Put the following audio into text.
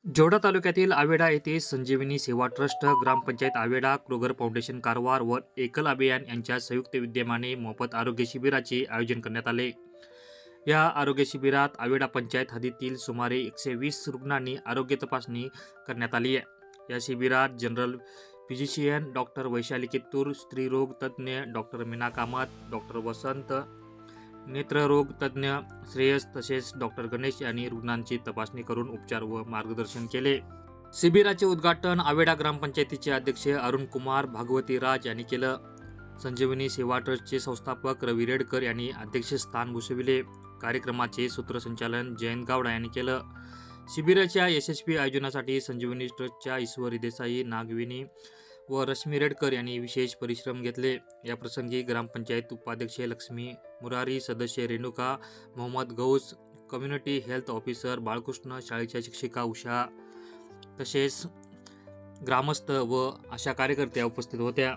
जोडा तालुक्यातील आवेडा येथे संजीवनी सेवा ट्रस्ट, ग्रामपंचायत आवेडा, क्रोगर फाउंडेशन कारवार व एकल अभियान यांच्या संयुक्त विद्यमाने मोफत आरोग्य शिबिराचे आयोजन करण्यात आले। या आरोग्य शिबिरात आवेडा पंचायत हद्दीतील सुमारे 120 रुग्णांनी आरोग्य तपासणी करण्यात आली आहे। या शिबिरात general physician doctor Vaishali Kittur, स्त्रीरोग तज्ज्ञ डॉक्टर मीना कामत, डॉक्टर वसंत, नेत्ररोग तज्ज्ञ श्रेयस तसेच डॉक्टर गणेश यांनी रुग्णांची तपासणी करून उपचार व मार्गदर्शन केले। शिबिराचे उद्घाटन आवेडा ग्रामपंचायतीचे अध्यक्ष अरुण कुमार भागवती राज यांनी केलं। संजीवनी सेवा ट्रस्टचे संस्थापक रवी रेडकर यांनी अध्यक्षस्थान भूषविले। कार्यक्रमाचे सूत्रसंचालन जयंत गावडा यांनी केलं। शिबिराच्या यशस्वी आयोजनासाठी संजीवनी ट्रस्टच्या ईश्वरी देसाई, नागविनी व रश्मी रेडकर यांनी विशेष परिश्रम घेतले। या प्रसंगी ग्रामपंचायत उपाध्यक्ष लक्ष्मी मुरारी, सदस्य Renuka, Mohammed Ghaus, community health officer Balkrishna, शाळेच्या शिक्षिका उषा तसेच ग्रामस्थ व आशा कार्यकर्त्या उपस्थित होत्या।